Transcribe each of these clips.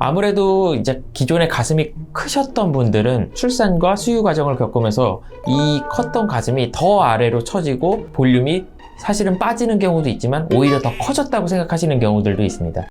아무래도 이제 기존에 가슴이 크셨던 분들은 출산과 수유 과정을 겪으면서 이 컸던 가슴이 더 아래로 처지고 볼륨이 사실은 빠지는 경우도 있지만 오히려 더 커졌다고 생각하시는 경우들도 있습니다.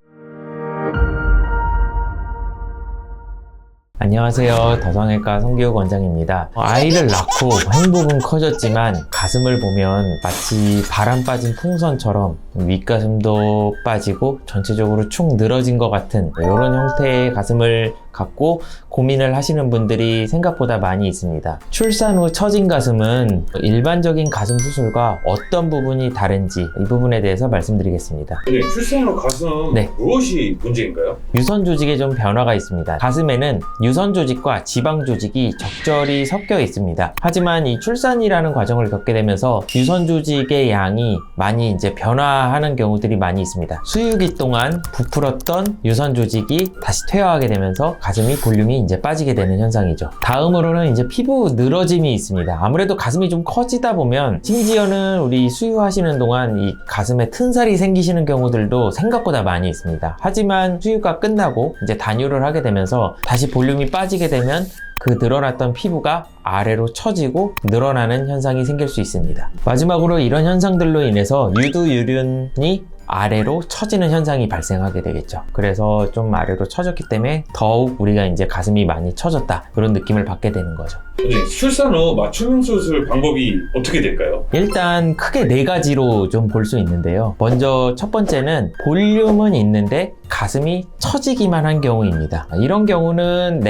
안녕하세요. 더성외과 성기욱 원장입니다. 아이를 낳고 행복은 커졌지만 가슴을 보면 마치 바람 빠진 풍선처럼 윗가슴도 빠지고 전체적으로 축 늘어진 것 같은 이런 형태의 가슴을 갖고 고민을 하시는 분들이 생각보다 많이 있습니다. 출산 후 처진 가슴은 일반적인 가슴 수술과 어떤 부분이 다른지 이 부분에 대해서 말씀드리겠습니다. 네, 출산 후 가슴 무엇이 문제인가요? 유선 조직에 좀 변화가 있습니다. 가슴에는 유선 조직과 지방 조직이 적절히 섞여 있습니다. 하지만 이 출산이라는 과정을 겪게 되면서 유선 조직의 양이 많이 이제 변화하는 경우들이 많이 있습니다. 수유기 동안 부풀었던 유선 조직이 다시 퇴화하게 되면서 가슴이 볼륨이 이제 빠지게 되는 현상이죠. 다음으로는 이제 피부 늘어짐이 있습니다. 아무래도 가슴이 좀 커지다 보면 심지어는 우리 수유하시는 동안 이 가슴에 튼살이 생기시는 경우들도 생각보다 많이 있습니다. 하지만 수유가 끝나고 이제 단유를 하게 되면서 다시 볼륨이 빠지게 되면 그 늘어났던 피부가 아래로 처지고 늘어나는 현상이 생길 수 있습니다. 마지막으로 이런 현상들로 인해서 유두유륜이 아래로 처지는 현상이 발생하게 되겠죠. 그래서 좀 아래로 처졌기 때문에 더욱 우리가 이제 가슴이 많이 처졌다 이런 느낌을 받게 되는 거죠. 네, 출산 후 맞춤형 수술 방법이 어떻게 될까요? 일단 크게 4가지로 좀 볼 수 있는데요. 먼저 첫 번째는 볼륨은 있는데 가슴이 처지기만 한 경우입니다. 이런 경우는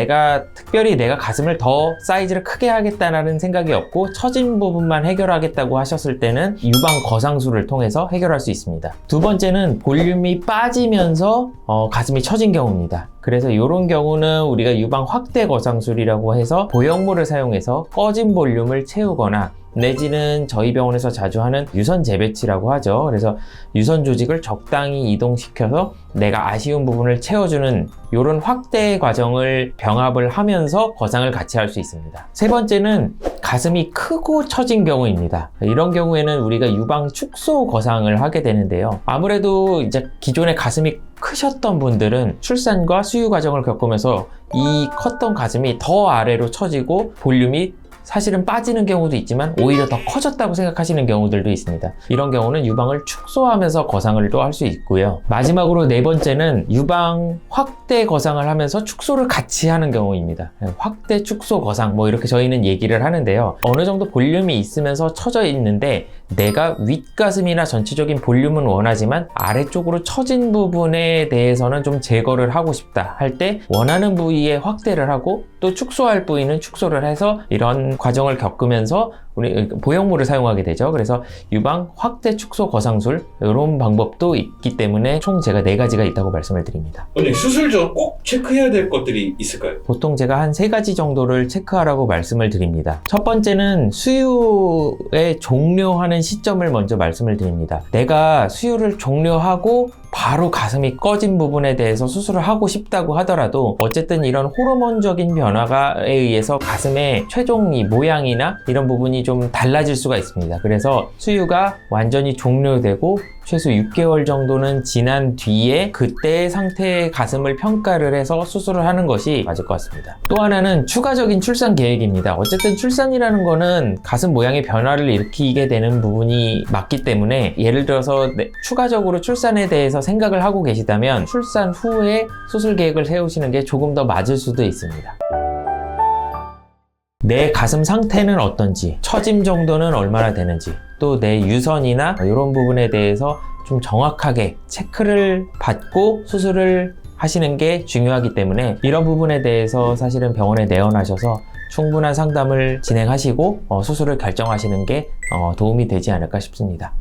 특별히 내가 가슴을 더 사이즈를 크게 하겠다는 생각이 없고 처진 부분만 해결하겠다고 하셨을 때는 유방 거상술을 통해서 해결할 수 있습니다. 두 번째는 볼륨이 빠지면서 가슴이 처진 경우입니다. 그래서 이런 경우는 우리가 유방 확대 거상술이라고 해서 보형물을 사용해서 꺼진 볼륨을 채우거나 내지는 저희 병원에서 자주 하는 유선 재배치라고 하죠. 그래서 유선 조직을 적당히 이동시켜서 내가 아쉬운 부분을 채워주는 이런 확대 과정을 병합을 하면서 거상을 같이 할 수 있습니다. 세 번째는 가슴이 크고 처진 경우입니다. 이런 경우에는 우리가 유방 축소 거상을 하게 되는데요. 아무래도 이제 기존에 가슴이 크셨던 분들은 출산과 수유 과정을 겪으면서 이 컸던 가슴이 더 아래로 처지고 볼륨이 사실은 빠지는 경우도 있지만 오히려 더 커졌다고 생각하시는 경우들도 있습니다. 이런 경우는 유방을 축소하면서 거상을 또 할 수 있고요. 마지막으로 4번째는 유방 확대 거상을 하면서 축소를 같이 하는 경우입니다. 확대 축소 거상 이렇게 저희는 얘기를 하는데요. 어느 정도 볼륨이 있으면서 처져 있는데 내가 윗가슴이나 전체적인 볼륨은 원하지만 아래쪽으로 처진 부분에 대해서는 좀 제거를 하고 싶다 할 때 원하는 부위에 확대를 하고 또 축소할 부위는 축소를 해서 이런 과정을 겪으면서 우리 보형물을 사용하게 되죠. 그래서 유방 확대 축소 거상술 이런 방법도 있기 때문에 총 제가 4가지가 있다고 말씀을 드립니다. 네, 수술 전 꼭 체크해야 될 것들이 있을까요? 보통 제가 한 3가지 정도를 체크하라고 말씀을 드립니다. 첫 번째는 수유의 종료하는 시점을 먼저 말씀을 드립니다. 내가 수유를 종료하고 바로 가슴이 꺼진 부분에 대해서 수술을 하고 싶다고 하더라도 어쨌든 이런 호르몬적인 변화에 의해서 가슴의 최종 이 모양이나 이런 부분이 좀 달라질 수가 있습니다. 그래서 수유가 완전히 종료되고 최소 6개월 정도는 지난 뒤에 그때의 상태의 가슴을 평가를 해서 수술을 하는 것이 맞을 것 같습니다. 또 하나는 추가적인 출산 계획입니다. 어쨌든 출산이라는 거는 가슴 모양의 변화를 일으키게 되는 부분이 맞기 때문에 예를 들어서 추가적으로 출산에 대해서 생각을 하고 계시다면 출산 후에 수술 계획을 세우시는 게 조금 더 맞을 수도 있습니다. 내 가슴 상태는 어떤지, 처짐 정도는 얼마나 되는지, 또 내 유선이나 이런 부분에 대해서 좀 정확하게 체크를 받고 수술을 하시는 게 중요하기 때문에 이런 부분에 대해서 사실은 병원에 내원하셔서 충분한 상담을 진행하시고 수술을 결정하시는 게 도움이 되지 않을까 싶습니다.